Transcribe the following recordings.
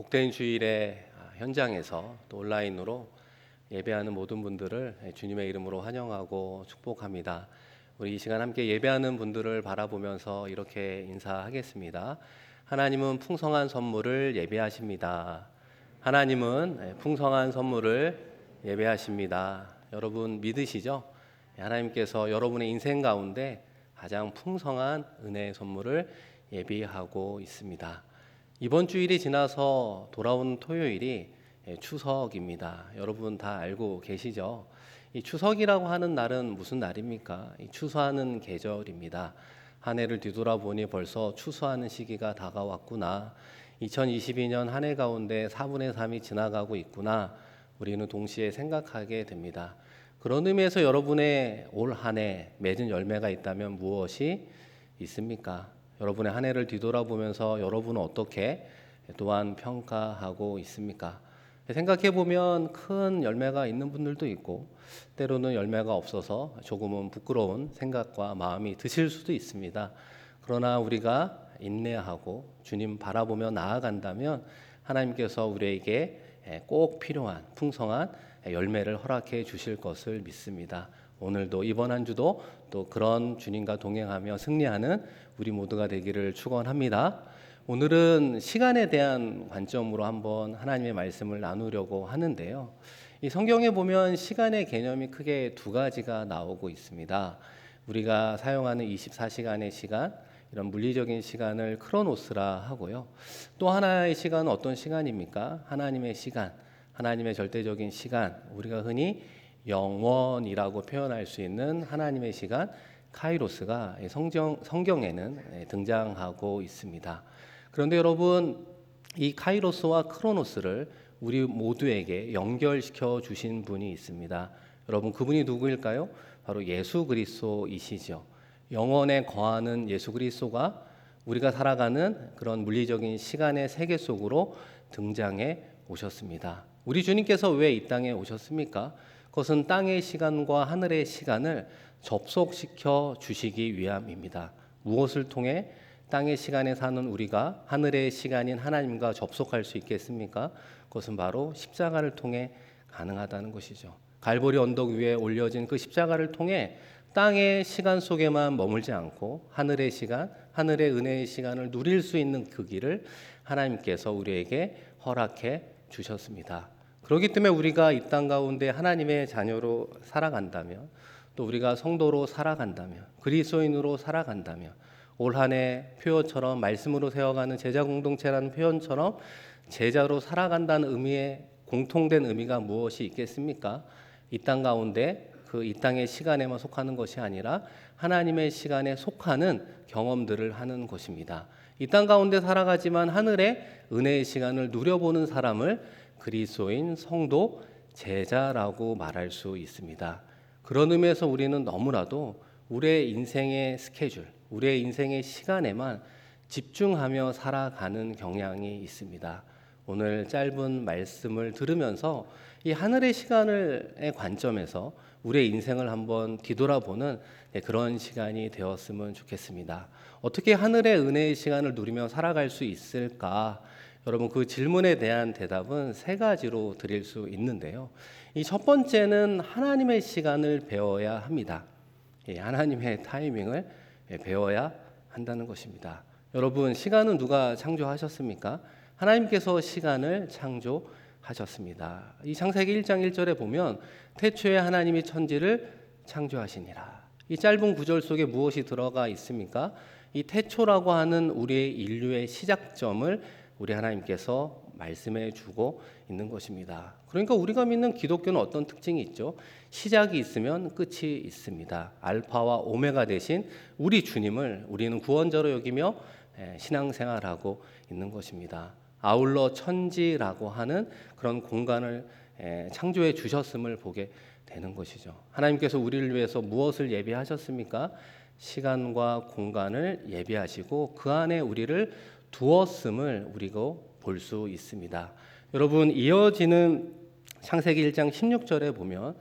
복된 주일의 현장에서 또 온라인으로 예배하는 모든 분들을 주님의 이름으로 환영하고 축복합니다. 우리 이 시간 함께 예배하는 분들을 바라보면서 이렇게 인사하겠습니다. 하나님은 풍성한 선물을 예배하십니다. 하나님은 풍성한 선물을 예배하십니다. 여러분 믿으시죠? 하나님께서 여러분의 인생 가운데 가장 풍성한 은혜의 선물을 예비하고 있습니다. 이번 주일이 지나서 돌아온 토요일이 추석입니다. 여러분 다 알고 계시죠? 이 추석이라고 하는 날은 무슨 날입니까? 이 추수하는 계절입니다. 한 해를 뒤돌아보니 벌써 추수하는 시기가 다가왔구나. 2022년 한 해 가운데 4분의 3이 지나가고 있구나. 우리는 동시에 생각하게 됩니다. 그런 의미에서 여러분의 올 한 해 맺은 열매가 있다면 무엇이 있습니까? 여러분의 한 해를 뒤돌아보면서 여러분은 어떻게 또한 평가하고 있습니까? 생각해 보면 큰 열매가 있는 분들도 있고 때로는 열매가 없어서 조금은 부끄러운 생각과 마음이 드실 수도 있습니다. 그러나 우리가 인내하고 주님 바라보며 나아간다면 하나님께서 우리에게 꼭 필요한 풍성한 열매를 허락해 주실 것을 믿습니다. 오늘도 이번 한 주도 또 그런 주님과 동행하며 승리하는 우리 모두가 되기를 축원합니다. 오늘은 시간에 대한 관점으로 한번 하나님의 말씀을 나누려고 하는데요. 이 성경에 보면 시간의 개념이 크게 두 가지가 나오고 있습니다. 우리가 사용하는 24시간의 시간, 이런 물리적인 시간을 크로노스라 하고요. 또 하나의 시간은 어떤 시간입니까? 하나님의 시간, 하나님의 절대적인 시간, 우리가 흔히 영원이라고 표현할 수 있는 하나님의 시간 카이로스가 성경에는 등장하고 있습니다. 그런데 여러분, 이 카이로스와 크로노스를 우리 모두에게 연결시켜 주신 분이 있습니다. 여러분, 그분이 누구일까요? 바로 예수 그리스도이시죠. 영원에 거하는 예수 그리스도가 우리가 살아가는 그런 물리적인 시간의 세계 속으로 등장해 오셨습니다. 우리 주님께서 왜 이 땅에 오셨습니까? 그것은 땅의 시간과 하늘의 시간을 접속시켜 주시기 위함입니다. 무엇을 통해 땅의 시간에 사는 우리가 하늘의 시간인 하나님과 접속할 수 있겠습니까? 그것은 바로 십자가를 통해 가능하다는 것이죠. 갈보리 언덕 위에 올려진 그 십자가를 통해 땅의 시간 속에만 머물지 않고 하늘의 시간, 하늘의 은혜의 시간을 누릴 수 있는 그 길을 하나님께서 우리에게 허락해 주셨습니다. 그렇기 때문에 우리가 이 땅 가운데 하나님의 자녀로 살아간다면, 또 우리가 성도로 살아간다면, 그리스도인으로 살아간다면, 올 한 해 표어처럼 말씀으로 세워가는 제자 공동체라는 표현처럼 제자로 살아간다는 의미의 공통된 의미가 무엇이 있겠습니까? 이 땅 가운데 이 땅의 시간에만 속하는 것이 아니라 하나님의 시간에 속하는 경험들을 하는 것입니다. 이 땅 가운데 살아가지만 하늘의 은혜의 시간을 누려보는 사람을 그리스도인 성도 제자라고 말할 수 있습니다. 그런 의미에서 우리는 너무나도 우리의 인생의 스케줄, 우리의 인생의 시간에만 집중하며 살아가는 경향이 있습니다. 오늘 짧은 말씀을 들으면서 이 하늘의 시간의 관점에서 우리의 인생을 한번 뒤돌아보는 그런 시간이 되었으면 좋겠습니다. 어떻게 하늘의 은혜의 시간을 누리며 살아갈 수 있을까? 여러분, 그 질문에 대한 대답은 세 가지로 드릴 수 있는데요. 이 첫 번째는 하나님의 시간을 배워야 합니다. 하나님의 타이밍을 배워야 한다는 것입니다. 여러분, 시간은 누가 창조하셨습니까? 하나님께서 시간을 창조하셨습니다. 이 창세기 1장 1절에 보면 태초에 하나님이 천지를 창조하시니라. 이 짧은 구절 속에 무엇이 들어가 있습니까? 이 태초라고 하는 우리의 인류의 시작점을 우리 하나님께서 말씀해 주고 있는 것입니다. 그러니까 우리가 믿는 기독교는 어떤 특징이 있죠? 시작이 있으면 끝이 있습니다. 알파와 오메가 되신 우리 주님을 우리는 구원자로 여기며 신앙생활하고 있는 것입니다. 아울러 천지라고 하는 그런 공간을 창조해 주셨음을 보게 되는 것이죠. 하나님께서 우리를 위해서 무엇을 예비하셨습니까? 시간과 공간을 예비하시고 그 안에 우리를 두었음을 우리가 볼 수 있습니다. 여러분, 이어지는 창세기 1장 16절에 보면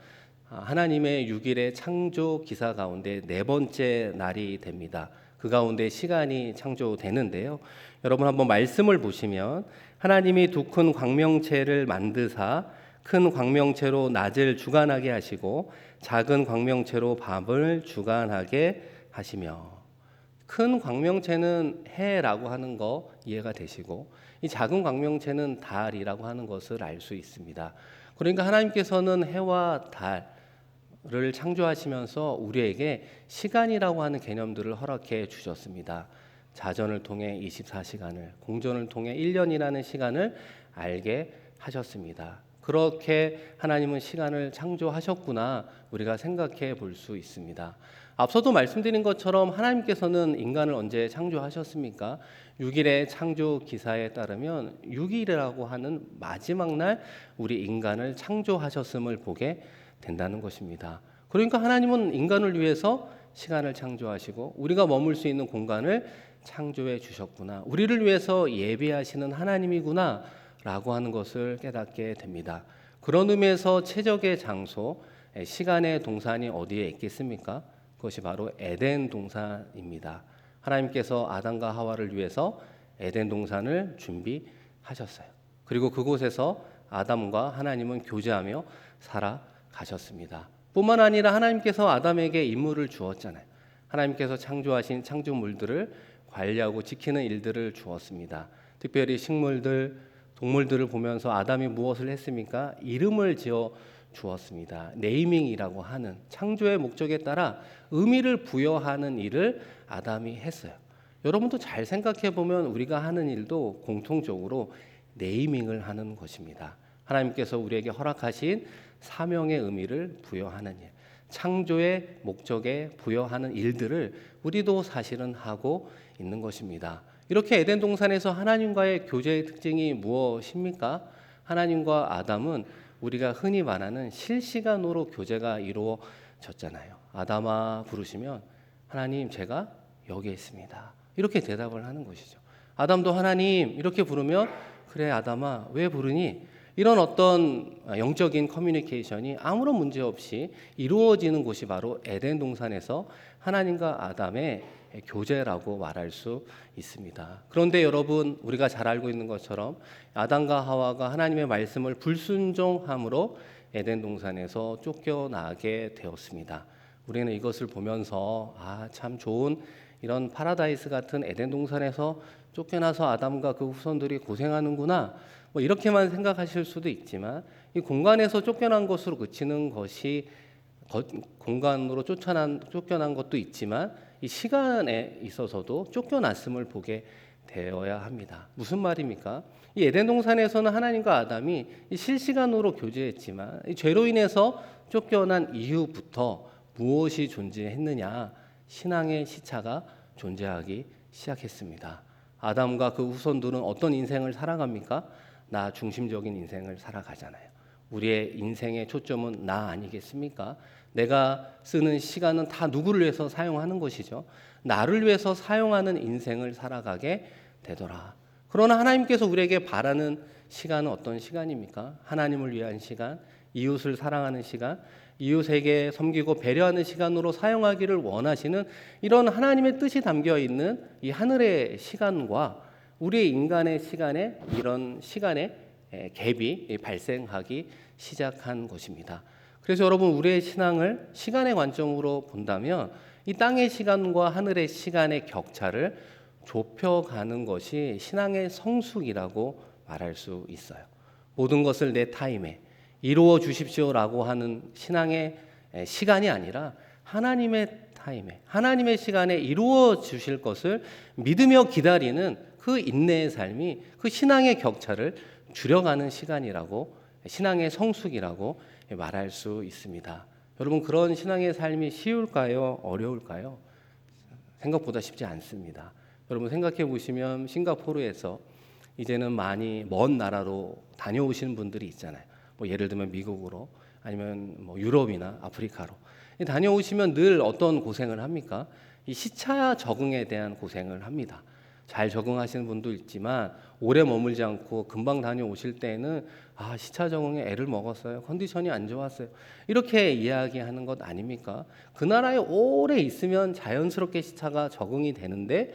하나님의 6일의 창조 기사 가운데 네 번째 날이 됩니다. 그 가운데 시간이 창조되는데요. 여러분 한번 말씀을 보시면 하나님이 두 큰 광명체를 만드사 큰 광명체로 낮을 주관하게 하시고 작은 광명체로 밤을 주관하게 하시며, 큰 광명체는 해라고 하는 거 이해가 되시고 이 작은 광명체는 달이라고 하는 것을 알 수 있습니다. 그러니까 하나님께서는 해와 달을 창조하시면서 우리에게 시간이라고 하는 개념들을 허락해 주셨습니다. 자전을 통해 24시간을, 공전을 통해 1년이라는 시간을 알게 하셨습니다. 그렇게 하나님은 시간을 창조하셨구나 우리가 생각해 볼 수 있습니다. 앞서도 말씀드린 것처럼 하나님께서는 인간을 언제 창조하셨습니까? 6일의 창조 기사에 따르면 6일이라고 하는 마지막 날 우리 인간을 창조하셨음을 보게 된다는 것입니다. 그러니까 하나님은 인간을 위해서 시간을 창조하시고 우리가 머물 수 있는 공간을 창조해 주셨구나, 우리를 위해서 예비하시는 하나님이구나 라고 하는 것을 깨닫게 됩니다. 그런 의미에서 최적의 장소, 시간의 동산이 어디에 있겠습니까? 그것이 바로 에덴 동산입니다. 하나님께서 아담과 하와를 위해서 에덴 동산을 준비하셨어요. 그리고 그곳에서 아담과 하나님은 교제하며 살아가셨습니다. 뿐만 아니라 하나님께서 아담에게 임무를 주었잖아요. 하나님께서 창조하신 창조물들을 관리하고 지키는 일들을 주었습니다. 특별히 식물들, 동물들을 보면서 아담이 무엇을 했습니까? 이름을 지어 주었습니다. 네이밍이라고 하는 창조의 목적에 따라 의미를 부여하는 일을 아담이 했어요. 여러분도 잘 생각해 보면 우리가 하는 일도 공통적으로 네이밍을 하는 것입니다. 하나님께서 우리에게 허락하신 사명의 의미를 부여하는 일, 창조의 목적에 부여하는 일들을 우리도 사실은 하고 있는 것입니다. 이렇게 에덴 동산에서 하나님과의 교제의 특징이 무엇입니까? 하나님과 아담은 우리가 흔히 말하는 실시간으로 교제가 이루어졌잖아요. 아담아 부르시면 하나님 제가 여기 있습니다, 이렇게 대답을 하는 것이죠. 아담도 하나님 이렇게 부르면 그래 아담아 왜 부르니? 이런 어떤 영적인 커뮤니케이션이 아무런 문제 없이 이루어지는 곳이 바로 에덴 동산에서 하나님과 아담의 교제라고 말할 수 있습니다. 그런데 여러분, 우리가 잘 알고 있는 것처럼 아담과 하와가 하나님의 말씀을 불순종함으로 에덴 동산에서 쫓겨나게 되었습니다. 우리는 이것을 보면서 참 좋은 이런 파라다이스 같은 에덴 동산에서 쫓겨나서 아담과 그 후손들이 고생하는구나, 이렇게만 생각하실 수도 있지만 이 공간에서 쫓겨난 것으로 그치는 것이 공간으로 쫓겨난 것도 있지만 이 시간에 있어서도 쫓겨났음을 보게 되어야 합니다. 무슨 말입니까? 이 에덴 동산에서는 하나님과 아담이 실시간으로 교제했지만 이 죄로 인해서 쫓겨난 이후부터 무엇이 존재했느냐? 신앙의 시차가 존재하기 시작했습니다. 아담과 그 후손들은 어떤 인생을 살아갑니까? 나 중심적인 인생을 살아가잖아요. 우리의 인생의 초점은 나 아니겠습니까? 내가 쓰는 시간은 다 누구를 위해서 사용하는 것이죠. 나를 위해서 사용하는 인생을 살아가게 되더라. 그러나 하나님께서 우리에게 바라는 시간은 어떤 시간입니까? 하나님을 위한 시간, 이웃을 사랑하는 시간, 이웃에게 섬기고 배려하는 시간으로 사용하기를 원하시는 이런 하나님의 뜻이 담겨 있는 이 하늘의 시간과 우리 인간의 시간에 이런 시간의 갭이 발생하기 시작한 것입니다. 그래서 여러분, 우리의 신앙을 시간의 관점으로 본다면 이 땅의 시간과 하늘의 시간의 격차를 좁혀가는 것이 신앙의 성숙이라고 말할 수 있어요. 모든 것을 내 타임에 이루어 주십시오라고 하는 신앙의 시간이 아니라 하나님의 타임에, 하나님의 시간에 이루어 주실 것을 믿으며 기다리는 그 인내의 삶이 그 신앙의 격차를 줄여가는 시간이라고, 신앙의 성숙이라고 말할 수 있습니다. 여러분, 그런 신앙의 삶이 쉬울까요? 어려울까요? 생각보다 쉽지 않습니다. 여러분 생각해 보시면 싱가포르에서 이제는 많이 먼 나라로 다녀오시는 분들이 있잖아요. 예를 들면 미국으로, 아니면 유럽이나 아프리카로 다녀오시면 늘 어떤 고생을 합니까? 이 시차 적응에 대한 고생을 합니다. 잘 적응하시는 분도 있지만 오래 머물지 않고 금방 다녀오실 때는 시차 적응에 애를 먹었어요. 컨디션이 안 좋았어요. 이렇게 이야기하는 것 아닙니까? 그 나라에 오래 있으면 자연스럽게 시차가 적응이 되는데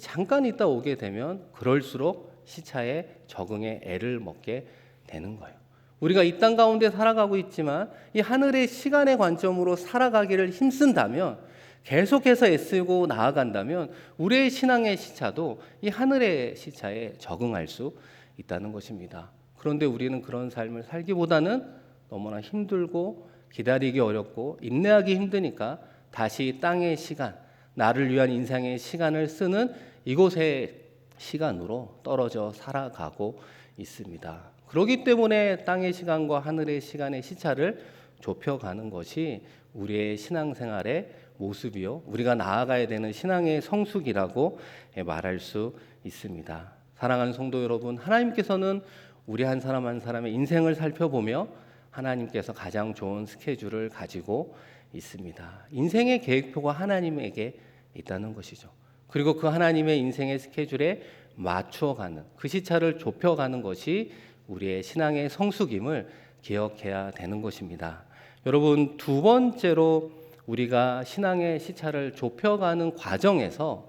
잠깐 있다 오게 되면 그럴수록 시차에 적응에 애를 먹게 되는 거예요. 우리가 이 땅 가운데 살아가고 있지만 이 하늘의 시간의 관점으로 살아가기를 힘쓴다면, 계속해서 애쓰고 나아간다면 우리의 신앙의 시차도 이 하늘의 시차에 적응할 수 있다는 것입니다. 그런데 우리는 그런 삶을 살기보다는 너무나 힘들고 기다리기 어렵고 인내하기 힘드니까 다시 땅의 시간, 나를 위한 인생의 시간을 쓰는 이곳의 시간으로 떨어져 살아가고 있습니다. 그렇기 때문에 땅의 시간과 하늘의 시간의 시차를 좁혀가는 것이 우리의 신앙생활의 모습이요, 우리가 나아가야 되는 신앙의 성숙이라고 말할 수 있습니다. 사랑하는 성도 여러분, 하나님께서는 우리 한 사람 한 사람의 인생을 살펴보며 하나님께서 가장 좋은 스케줄을 가지고 있습니다. 인생의 계획표가 하나님에게 있다는 것이죠. 그리고 그 하나님의 인생의 스케줄에 맞추어가는, 그 시차를 좁혀가는 것이 우리의 신앙의 성숙임을 기억해야 되는 것입니다. 여러분, 두 번째로 우리가 신앙의 시차를 좁혀가는 과정에서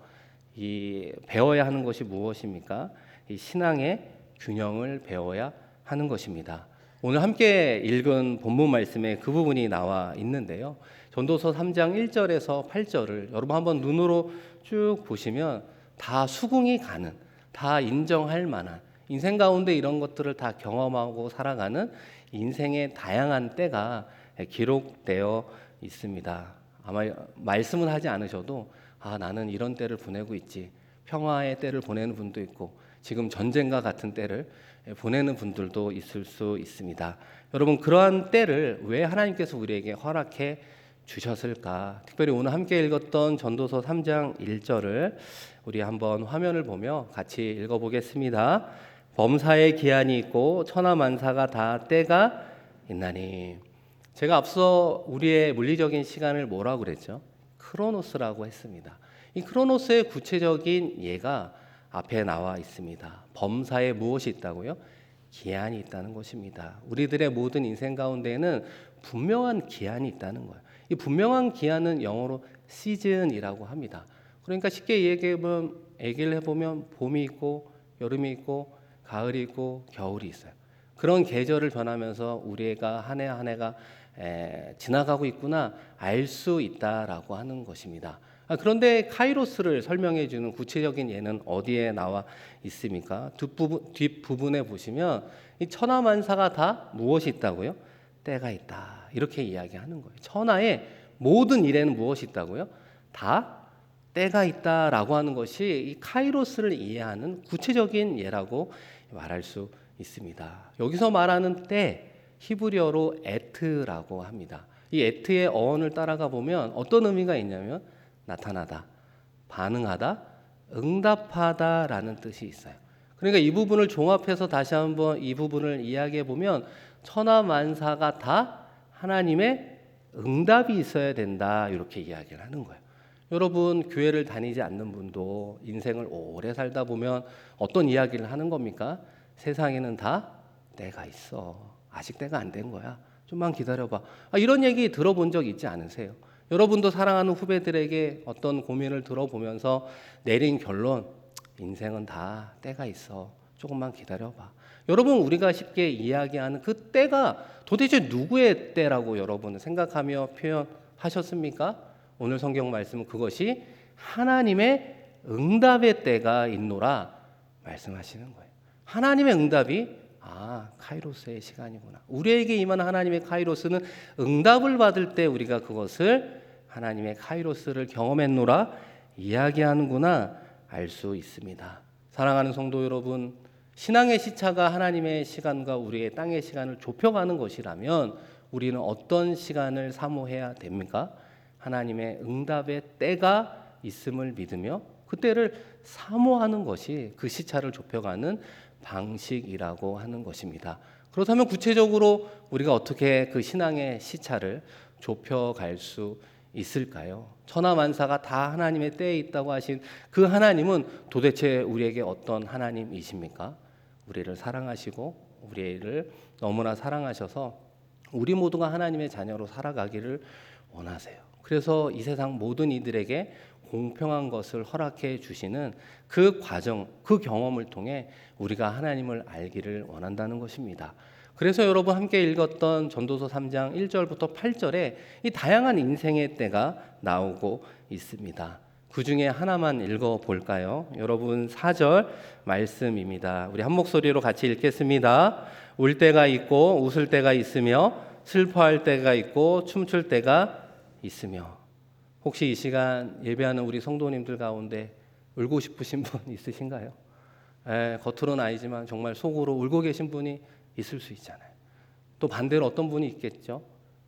배워야 하는 것이 무엇입니까? 이 신앙의 균형을 배워야 하는 것입니다. 오늘 함께 읽은 본문 말씀에 그 부분이 나와 있는데요. 전도서 3장 1절에서 8절을 여러분 한번 눈으로 쭉 보시면 다 수긍이 가는, 다 인정할 만한, 인생 가운데 이런 것들을 다 경험하고 살아가는 인생의 다양한 때가 기록되어 있습니다. 아마 말씀은 하지 않으셔도 나는 이런 때를 보내고 있지, 평화의 때를 보내는 분도 있고 지금 전쟁과 같은 때를 보내는 분들도 있을 수 있습니다. 여러분, 그러한 때를 왜 하나님께서 우리에게 허락해 주셨을까? 특별히 오늘 함께 읽었던 전도서 3장 1절을 우리 한번 화면을 보며 같이 읽어보겠습니다. 범사에 기한이 있고 천하만사가 다 때가 있나니. 제가 앞서 우리의 물리적인 시간을 뭐라고 그랬죠? 크로노스라고 했습니다. 이 크로노스의 구체적인 예가 앞에 나와 있습니다. 범사에 무엇이 있다고요? 기한이 있다는 것입니다. 우리들의 모든 인생 가운데에는 분명한 기한이 있다는 거예요. 이 분명한 기한은 영어로 시즌이라고 합니다. 그러니까 쉽게 얘기를 해보면 봄이 있고 여름이 있고 가을이 있고 겨울이 있어요. 그런 계절을 변하면서 우리가 한 해 한 해가 지나가고 있구나 알 수 있다라고 하는 것입니다. 그런데 카이로스를 설명해 주는 구체적인 예는 어디에 나와 있습니까? 뒷부분에 보시면 이 천하만사가 다 무엇이 있다고요? 때가 있다. 이렇게 이야기하는 거예요. 천하의 모든 일에는 무엇이 있다고요? 다 때가 있다라고 하는 것이 이 카이로스를 이해하는 구체적인 예라고 말할 수 있습니다. 여기서 말하는 때 히브리어로 에트라고 합니다. 이 에트의 어원을 따라가 보면 어떤 의미가 있냐면 나타나다, 반응하다, 응답하다라는 뜻이 있어요. 그러니까 이 부분을 종합해서 다시 한번 이 부분을 이야기해 보면 천하만사가 다 하나님의 응답이 있어야 된다, 이렇게 이야기를 하는 거예요. 여러분, 교회를 다니지 않는 분도 인생을 오래 살다 보면 어떤 이야기를 하는 겁니까? 세상에는 다 때가 있어. 아직 때가 안 된 거야. 좀만 기다려봐. 이런 얘기 들어본 적 있지 않으세요? 여러분도 사랑하는 후배들에게 어떤 고민을 들어보면서 내린 결론, 인생은 다 때가 있어. 조금만 기다려봐. 여러분, 우리가 쉽게 이야기하는 그 때가 도대체 누구의 때라고 여러분은 생각하며 표현하셨습니까? 오늘 성경 말씀은 그것이 하나님의 응답의 때가 있노라 말씀하시는 거예요. 하나님의 응답이 카이로스의 시간이구나. 우리에게 임한 하나님의 카이로스는 응답을 받을 때 우리가 그것을 하나님의 카이로스를 경험했노라 이야기하는구나 알 수 있습니다. 사랑하는 성도 여러분, 신앙의 시차가 하나님의 시간과 우리의 땅의 시간을 좁혀가는 것이라면 우리는 어떤 시간을 사모해야 됩니까? 하나님의 응답의 때가 있음을 믿으며 그 때를 사모하는 것이 그 시차를 좁혀가는 방식이라고 하는 것입니다. 그렇다면 구체적으로 우리가 어떻게 그 신앙의 시차를 좁혀갈 수 있을까요? 천하만사가 다 하나님의 때에 있다고 하신 그 하나님은 도대체 우리에게 어떤 하나님이십니까? 우리를 사랑하시고 우리를 너무나 사랑하셔서 우리 모두가 하나님의 자녀로 살아가기를 원하세요. 그래서 이 세상 모든 이들에게 공평한 것을 허락해 주시는 그 과정, 그 경험을 통해 우리가 하나님을 알기를 원한다는 것입니다. 그래서 여러분 함께 읽었던 전도서 3장 1절부터 8절에 이 다양한 인생의 때가 나오고 있습니다. 그 중에 하나만 읽어볼까요? 여러분 4절 말씀입니다. 우리 한 목소리로 같이 읽겠습니다. 울 때가 있고 웃을 때가 있으며 슬퍼할 때가 있고 춤출 때가 있으며. 혹시 이 시간 예배하는 우리 성도님들 가운데 울고 싶으신 분 있으신가요? 겉으로는 아니지만 정말 속으로 울고 계신 분이 있을 수 있잖아요. 또 반대로 어떤 분이 있겠죠?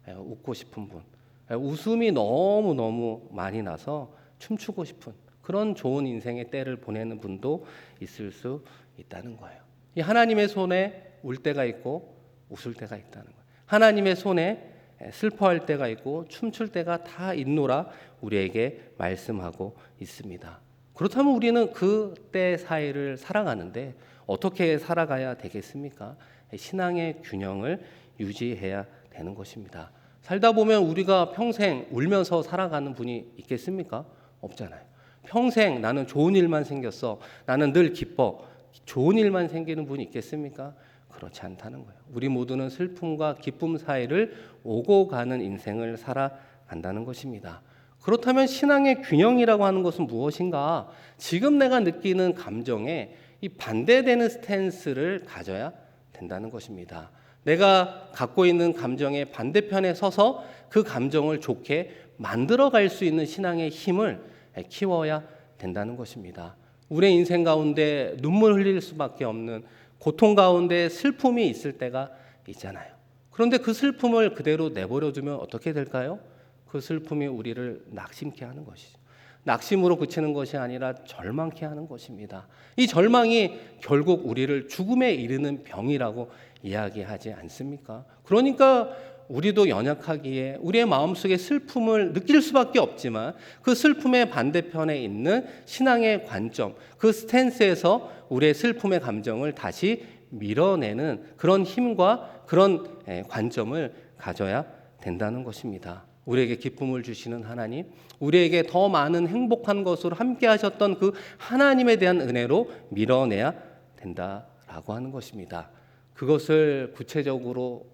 웃고 싶은 분. 웃음이 너무너무 많이 나서 춤추고 싶은 그런 좋은 인생의 때를 보내는 분도 있을 수 있다는 거예요. 이 하나님의 손에 울 때가 있고 웃을 때가 있다는 거예요. 하나님의 손에 슬퍼할 때가 있고 춤출 때가 다 있노라 우리에게 말씀하고 있습니다. 그렇다면 우리는 그 때 사이를 살아가는데 어떻게 살아가야 되겠습니까? 신앙의 균형을 유지해야 되는 것입니다. 살다 보면 우리가 평생 울면서 살아가는 분이 있겠습니까? 없잖아요. 평생 나는 좋은 일만 생겼어. 나는 늘 기뻐. 좋은 일만 생기는 분이 있겠습니까? 그렇지 않다는 거예요. 우리 모두는 슬픔과 기쁨 사이를 오고 가는 인생을 살아간다는 것입니다. 그렇다면 신앙의 균형이라고 하는 것은 무엇인가? 지금 내가 느끼는 감정에 이 반대되는 스탠스를 가져야 된다는 것입니다. 내가 갖고 있는 감정의 반대편에 서서 그 감정을 좋게 만들어갈 수 있는 신앙의 힘을 키워야 된다는 것입니다. 우리의 인생 가운데 눈물 흘릴 수밖에 없는 고통 가운데 슬픔이 있을 때가 있잖아요. 그런데 그 슬픔을 그대로 내버려두면 어떻게 될까요? 그 슬픔이 우리를 낙심케 하는 것이죠. 낙심으로 그치는 것이 아니라 절망케 하는 것입니다. 이 절망이 결국 우리를 죽음에 이르는 병이라고 이야기하지 않습니까? 그러니까 우리도 연약하기에 우리의 마음속에 슬픔을 느낄 수밖에 없지만 그 슬픔의 반대편에 있는 신앙의 관점, 그 스탠스에서 우리의 슬픔의 감정을 다시 밀어내는 그런 힘과 그런 관점을 가져야 된다는 것입니다. 우리에게 기쁨을 주시는 하나님, 우리에게 더 많은 행복한 것으로 함께 하셨던 그 하나님에 대한 은혜로 밀어내야 된다라고 하는 것입니다. 그것을 구체적으로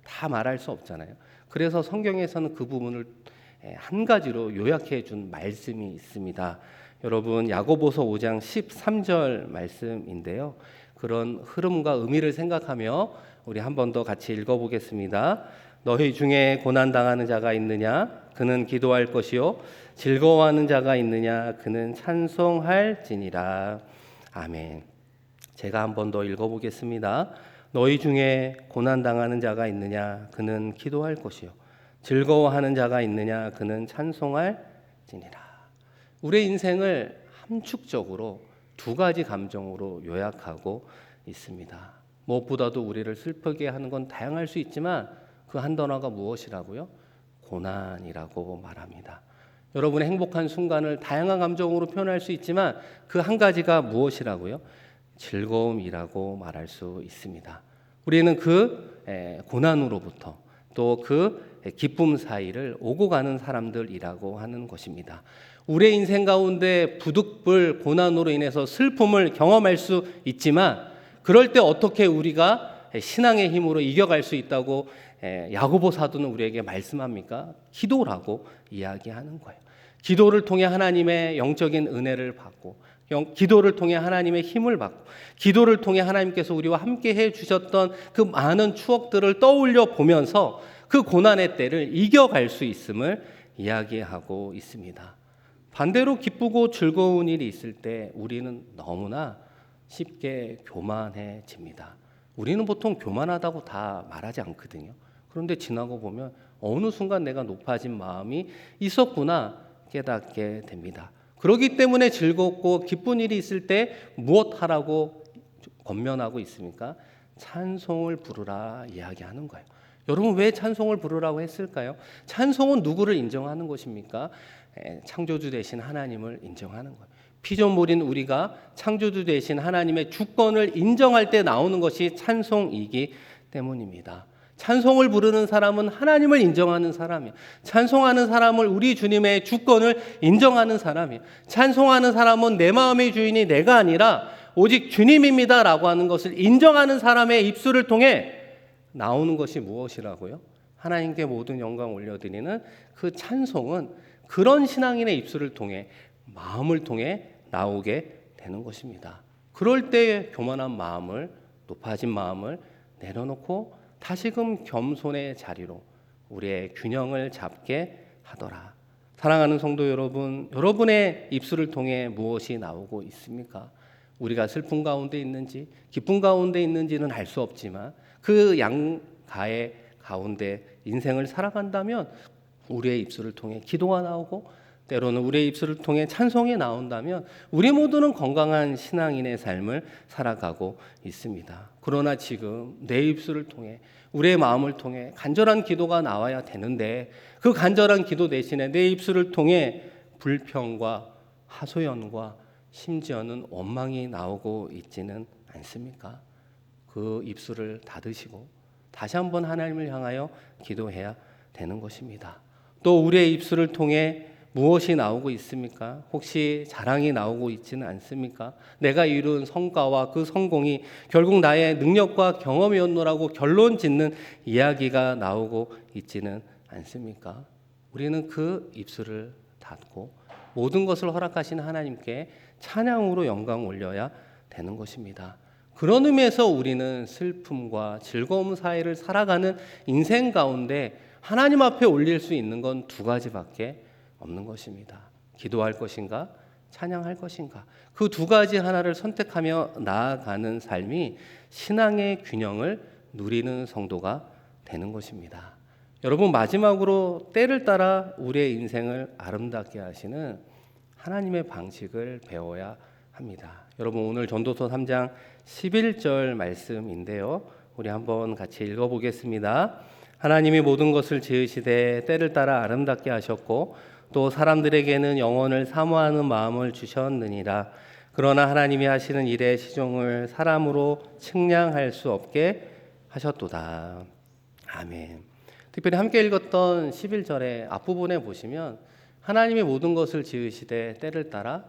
다 말할 수 없잖아요. 그래서 성경에서는 그 부분을 한 가지로 요약해 준 말씀이 있습니다. 여러분 야고보서 5장 13절 말씀인데요. 그런 흐름과 의미를 생각하며 우리 한 번 더 같이 읽어보겠습니다. 너희 중에 고난당하는 자가 있느냐? 그는 기도할 것이요. 즐거워하는 자가 있느냐? 그는 찬송할지니라. 아멘. 제가 한 번 더 읽어보겠습니다. 너희 중에 고난당하는 자가 있느냐? 그는 기도할 것이요. 즐거워하는 자가 있느냐? 그는 찬송할지니라. 우리의 인생을 함축적으로 두 가지 감정으로 요약하고 있습니다. 무엇보다도 우리를 슬프게 하는 건 다양할 수 있지만 그 한 단어가 무엇이라고요? 고난이라고 말합니다. 여러분의 행복한 순간을 다양한 감정으로 표현할 수 있지만 그 한 가지가 무엇이라고요? 즐거움이라고 말할 수 있습니다. 우리는 그 고난으로부터 또 그 기쁨 사이를 오고 가는 사람들이라고 하는 것입니다. 우리의 인생 가운데 부득불 고난으로 인해서 슬픔을 경험할 수 있지만 그럴 때 어떻게 우리가 신앙의 힘으로 이겨갈 수 있다고 야고보 사도는 우리에게 말씀합니까? 기도라고 이야기하는 거예요. 기도를 통해 하나님의 영적인 은혜를 받고 기도를 통해 하나님의 힘을 받고 기도를 통해 하나님께서 우리와 함께 해주셨던 그 많은 추억들을 떠올려 보면서 그 고난의 때를 이겨갈 수 있음을 이야기하고 있습니다. 반대로 기쁘고 즐거운 일이 있을 때 우리는 너무나 쉽게 교만해집니다. 우리는 보통 교만하다고 다 말하지 않거든요. 그런데 지나고 보면 어느 순간 내가 높아진 마음이 있었구나 깨닫게 됩니다. 그렇기 때문에 즐겁고 기쁜 일이 있을 때 무엇하라고 권면하고 있습니까? 찬송을 부르라 이야기하는 거예요. 여러분 왜 찬송을 부르라고 했을까요? 찬송은 누구를 인정하는 것입니까? 창조주 되신 하나님을 인정하는 거예요. 피조물인 우리가 창조주 되신 하나님의 주권을 인정할 때 나오는 것이 찬송이기 때문입니다. 찬송을 부르는 사람은 하나님을 인정하는 사람이에요. 찬송하는 사람은 우리 주님의 주권을 인정하는 사람이에요. 찬송하는 사람은 내 마음의 주인이 내가 아니라 오직 주님입니다라고 하는 것을 인정하는 사람의 입술을 통해 나오는 것이 무엇이라고요? 하나님께 모든 영광 올려드리는 그 찬송은 그런 신앙인의 입술을 통해 마음을 통해 나오게 되는 것입니다. 그럴 때 교만한 마음을, 높아진 마음을 내려놓고 다시금 겸손의 자리로 우리의 균형을 잡게 하더라. 사랑하는 성도 여러분, 여러분의 입술을 통해 무엇이 나오고 있습니까? 우리가 슬픔 가운데 있는지 기쁨 가운데 있는지는 알 수 없지만 그 양가의 가운데 인생을 살아간다면 우리의 입술을 통해 기도가 나오고 때로는 우리의 입술을 통해 찬송이 나온다면 우리 모두는 건강한 신앙인의 삶을 살아가고 있습니다. 그러나 지금 내 입술을 통해 우리의 마음을 통해 간절한 기도가 나와야 되는데 그 간절한 기도 대신에 내 입술을 통해 불평과 하소연과 심지어는 원망이 나오고 있지는 않습니까? 그 입술을 닫으시고 다시 한번 하나님을 향하여 기도해야 되는 것입니다. 또 우리의 입술을 통해 무엇이 나오고 있습니까? 혹시 자랑이 나오고 있지는 않습니까? 내가 이룬 성과와 그 성공이 결국 나의 능력과 경험이었노라고 결론 짓는 이야기가 나오고 있지는 않습니까? 우리는 그 입술을 닫고 모든 것을 허락하신 하나님께 찬양으로 영광 올려야 되는 것입니다. 그런 의미에서 우리는 슬픔과 즐거움 사이를 살아가는 인생 가운데 하나님 앞에 올릴 수 있는 건 두 가지밖에 없는 것입니다. 기도할 것인가? 찬양할 것인가? 그 두 가지 하나를 선택하며 나아가는 삶이 신앙의 균형을 누리는 성도가 되는 것입니다. 여러분, 마지막으로 때를 따라 우리의 인생을 아름답게 하시는 하나님의 방식을 배워야 합니다. 여러분, 오늘 전도서 3장 11절 말씀인데요. 우리 한번 같이 읽어보겠습니다. 하나님이 모든 것을 지으시되 때를 따라 아름답게 하셨고 또 사람들에게는 영혼을 사모하는 마음을 주셨느니라. 그러나 하나님이 하시는 일의 시종을 사람으로 측량할 수 없게 하셨도다. 아멘. 특별히 함께 읽었던 11절의 앞부분에 보시면 하나님이 모든 것을 지으시되 때를 따라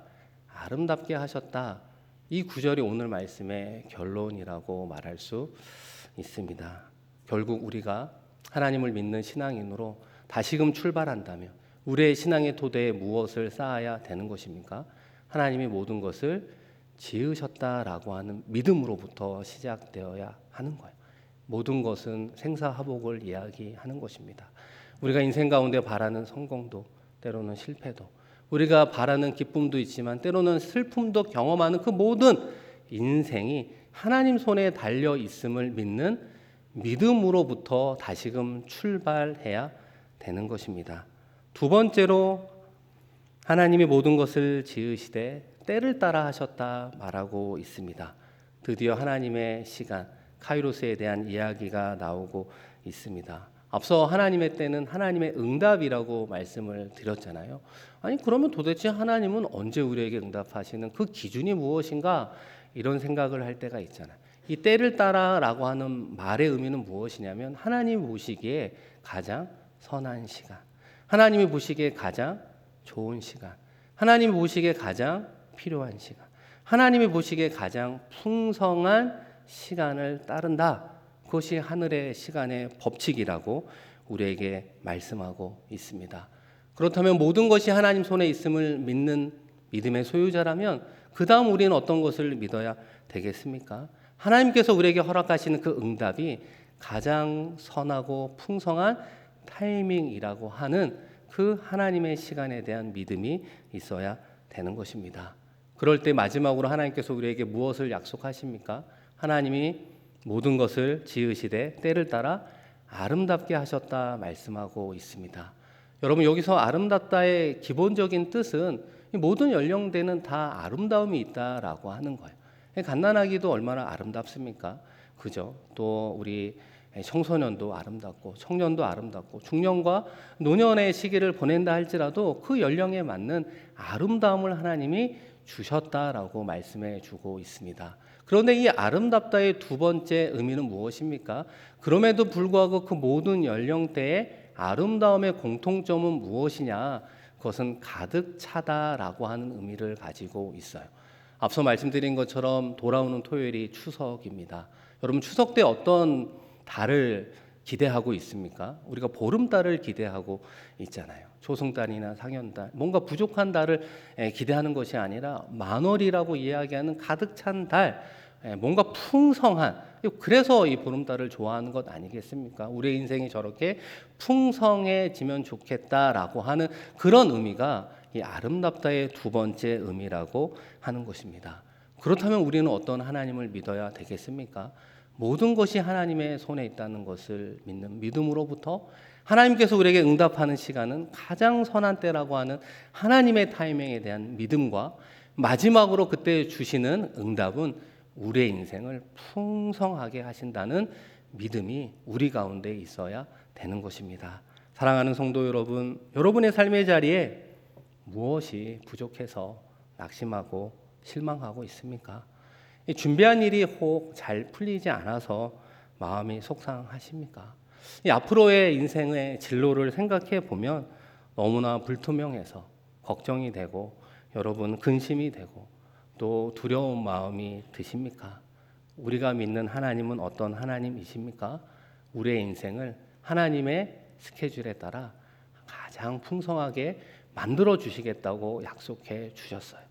아름답게 하셨다. 이 구절이 오늘 말씀의 결론이라고 말할 수 있습니다. 결국 우리가 하나님을 믿는 신앙인으로 다시금 출발한다면 우리의 신앙의 토대에 무엇을 쌓아야 되는 것입니까? 하나님이 모든 것을 지으셨다라고 하는 믿음으로부터 시작되어야 하는 거예요. 모든 것은 생사화복을 이야기하는 것입니다. 우리가 인생 가운데 바라는 성공도 때로는 실패도 우리가 바라는 기쁨도 있지만 때로는 슬픔도 경험하는 그 모든 인생이 하나님 손에 달려 있음을 믿는 믿음으로부터 다시금 출발해야 되는 것입니다. 두 번째로 하나님이 모든 것을 지으시되 때를 따라 하셨다 말하고 있습니다. 드디어 하나님의 시간, 카이로스에 대한 이야기가 나오고 있습니다. 앞서 하나님의 때는 하나님의 응답이라고 말씀을 드렸잖아요. 아니 그러면 도대체 하나님은 언제 우리에게 응답하시는 그 기준이 무엇인가 이런 생각을 할 때가 있잖아요. 이 때를 따라라고 하는 말의 의미는 무엇이냐면 하나님 보시기에 가장 선한 시간, 하나님이 보시기에 가장 좋은 시간, 하나님이 보시기에 가장 필요한 시간, 하나님이 보시기에 가장 풍성한 시간을 따른다. 그것이 하늘의 시간의 법칙이라고 우리에게 말씀하고 있습니다. 그렇다면 모든 것이 하나님 손에 있음을 믿는 믿음의 소유자라면 그 다음 우리는 어떤 것을 믿어야 되겠습니까? 하나님께서 우리에게 허락하시는 그 응답이 가장 선하고 풍성한 타이밍이라고 하는 그 하나님의 시간에 대한 믿음이 있어야 되는 것입니다. 그럴 때 마지막으로 하나님께서 우리에게 무엇을 약속하십니까? 하나님이 모든 것을 지으시되 때를 따라 아름답게 하셨다 말씀하고 있습니다. 여러분, 여기서 아름답다의 기본적인 뜻은 모든 연령대는 다 아름다움이 있다라고 하는 거예요. 갓난아기도 얼마나 아름답습니까? 그죠? 또 우리 청소년도 아름답고 청년도 아름답고 중년과 노년의 시기를 보낸다 할지라도 그 연령에 맞는 아름다움을 하나님이 주셨다라고 말씀해 주고 있습니다. 그런데 이 아름답다의 두 번째 의미는 무엇입니까? 그럼에도 불구하고 그 모든 연령대의 아름다움의 공통점은 무엇이냐? 그것은 가득 차다라고 하는 의미를 가지고 있어요. 앞서 말씀드린 것처럼 돌아오는 토요일이 추석입니다. 여러분 추석 때 어떤 달을 기대하고 있습니까? 우리가 보름달을 기대하고 있잖아요. 초승달이나 상현달, 뭔가 부족한 달을 기대하는 것이 아니라 만월이라고 이야기하는 가득 찬 달, 뭔가 풍성한, 그래서 이 보름달을 좋아하는 것 아니겠습니까? 우리의 인생이 저렇게 풍성해지면 좋겠다라고 하는 그런 의미가 이 아름답다의 두 번째 의미라고 하는 것입니다. 그렇다면 우리는 어떤 하나님을 믿어야 되겠습니까? 모든 것이 하나님의 손에 있다는 것을 믿는 믿음으로부터 하나님께서 우리에게 응답하는 시간은 가장 선한 때라고 하는 하나님의 타이밍에 대한 믿음과 마지막으로 그때 주시는 응답은 우리의 인생을 풍성하게 하신다는 믿음이 우리 가운데 있어야 되는 것입니다. 사랑하는 성도 여러분, 여러분의 삶의 자리에 무엇이 부족해서 낙심하고 실망하고 있습니까? 준비한 일이 혹 잘 풀리지 않아서 마음이 속상하십니까? 앞으로의 인생의 진로를 생각해 보면 너무나 불투명해서 걱정이 되고 여러분 근심이 되고 또 두려운 마음이 드십니까? 우리가 믿는 하나님은 어떤 하나님이십니까? 우리의 인생을 하나님의 스케줄에 따라 가장 풍성하게 만들어 주시겠다고 약속해 주셨어요.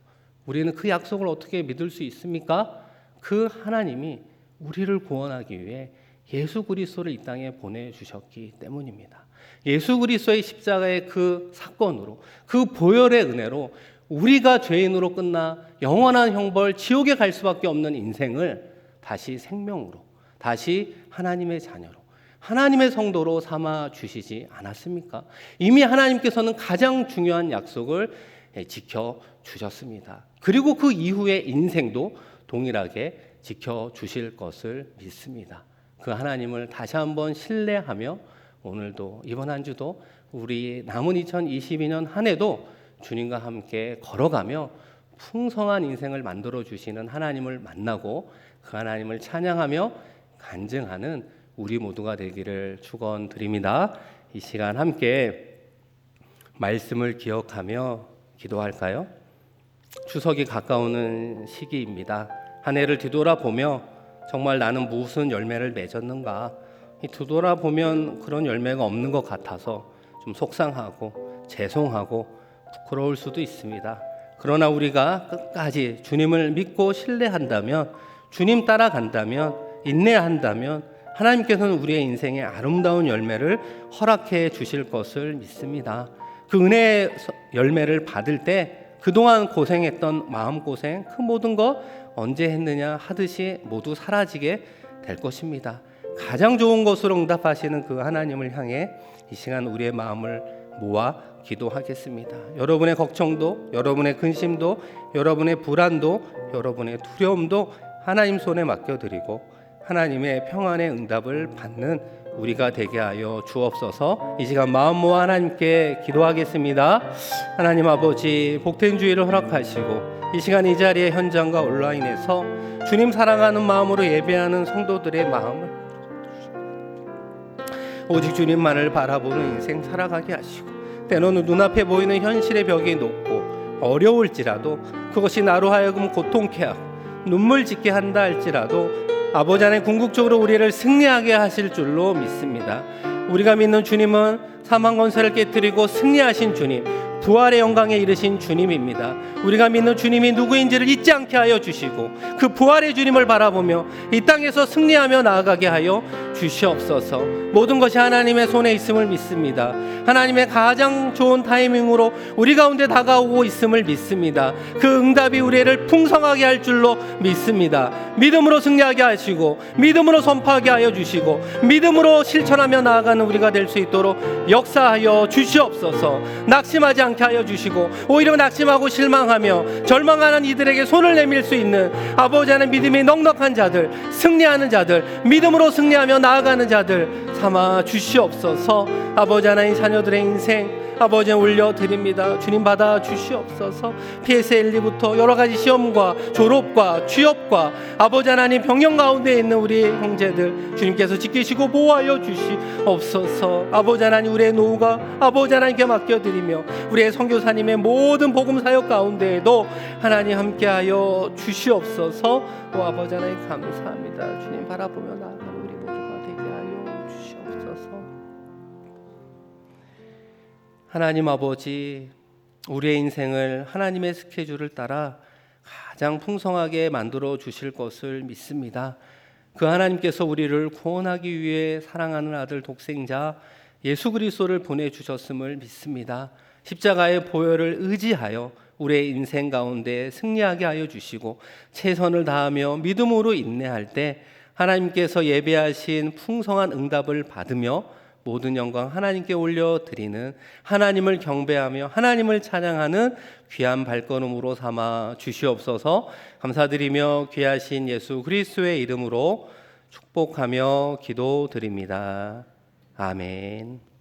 우리는 그 약속을 어떻게 믿을 수 있습니까? 그 하나님이 우리를 구원하기 위해 예수 그리스도를 이 땅에 보내주셨기 때문입니다. 예수 그리스도의 십자가의 그 사건으로, 그 보혈의 은혜로 우리가 죄인으로 끝나 영원한 형벌, 지옥에 갈 수밖에 없는 인생을 다시 생명으로, 다시 하나님의 자녀로, 하나님의 성도로 삼아 주시지 않았습니까? 이미 하나님께서는 가장 중요한 약속을 지켜주셨습니다. 그리고 그 이후의 인생도 동일하게 지켜주실 것을 믿습니다. 그 하나님을 다시 한번 신뢰하며 오늘도 이번 한 주도 우리 남은 2022년 한 해도 주님과 함께 걸어가며 풍성한 인생을 만들어 주시는 하나님을 만나고 그 하나님을 찬양하며 간증하는 우리 모두가 되기를 축원드립니다. 이 시간 함께 말씀을 기억하며 기도할까요? 추석이 가까우는 시기입니다. 한 해를 뒤돌아보며 정말 나는 무슨 열매를 맺었는가, 뒤돌아보면 그런 열매가 없는 것 같아서 좀 속상하고 죄송하고 부끄러울 수도 있습니다. 그러나 우리가 끝까지 주님을 믿고 신뢰한다면, 주님 따라간다면, 인내한다면 하나님께서는 우리의 인생에 아름다운 열매를 허락해 주실 것을 믿습니다. 그 은혜의 열매를 받을 때 그동안 고생했던 마음고생, 그 모든 것 언제 했느냐 하듯이 모두 사라지게 될 것입니다. 가장 좋은 것으로 응답하시는 그 하나님을 향해 이 시간 우리의 마음을 모아 기도하겠습니다. 여러분의 걱정도, 여러분의 근심도, 여러분의 불안도, 여러분의 두려움도 하나님 손에 맡겨드리고 하나님의 평안의 응답을 받는 우리가 되게 하여 주옵소서. 이 시간 마음 모아 하나님께 기도하겠습니다. 하나님 아버지, 복된 주일을 허락하시고 이 시간 이 자리에 현장과 온라인에서 주님 사랑하는 마음으로 예배하는 성도들의 마음을 오직 주님만을 바라보는 인생 살아가게 하시고, 때로는 눈앞에 보이는 현실의 벽이 높고 어려울지라도 그것이 나로 하여금 고통케 하고 눈물 짓게 한다 할지라도 아버지 안에 궁극적으로 우리를 승리하게 하실 줄로 믿습니다. 우리가 믿는 주님은 사망 권세를 깨뜨리고 승리하신 주님, 부활의 영광에 이르신 주님입니다. 우리가 믿는 주님이 누구인지를 잊지 않게 하여 주시고 그 부활의 주님을 바라보며 이 땅에서 승리하며 나아가게 하여 주시옵소서. 모든 것이 하나님의 손에 있음을 믿습니다. 하나님의 가장 좋은 타이밍으로 우리 가운데 다가오고 있음을 믿습니다. 그 응답이 우리를 풍성하게 할 줄로 믿습니다. 믿음으로 승리하게 하시고 믿음으로 선포하게 하여 주시고 믿음으로 실천하며 나아가는 우리가 될 수 있도록 역사하여 주시옵소서. 낙심하지 않게 하여 주시고 오히려 낙심하고 실망하며 절망하는 이들에게 손을 내밀 수 있는 아버지 하나님 믿음이 넉넉한 자들, 승리하는 자들, 믿음으로 승리하며 나아가는 자들 삼아 주시옵소서. 아버지 하나님, 자녀들의 인생 아버지 올려드립니다. 주님 받아 주시옵소서. PSLE부터 여러 가지 시험과 졸업과 취업과 아버지 하나님 병영 가운데 있는 우리 형제들 주님께서 지키시고 보호하여 주시옵소서. 아버지 하나님, 우리의 노후가 아버지 하나님께 맡겨드리며 우리의 선교사님의 모든 복음 사역 가운데에도 하나님 함께하여 주시옵소서. 오 아버지 하나님 감사합니다. 주님 바라보며 나아가는 우리 모두가 되게 하여 주시옵소서. 하나님 아버지, 우리의 인생을 하나님의 스케줄을 따라 가장 풍성하게 만들어 주실 것을 믿습니다. 그 하나님께서 우리를 구원하기 위해 사랑하는 아들 독생자 예수 그리스도를 보내주셨음을 믿습니다. 십자가의 보혈을 의지하여 우리의 인생 가운데 승리하게 하여 주시고 최선을 다하며 믿음으로 인내할 때 하나님께서 예배하신 풍성한 응답을 받으며 모든 영광 하나님께 올려드리는, 하나님을 경배하며 하나님을 찬양하는 귀한 발걸음으로 삼아 주시옵소서. 감사드리며 귀하신 예수 그리스도의 이름으로 축복하며 기도드립니다. 아멘.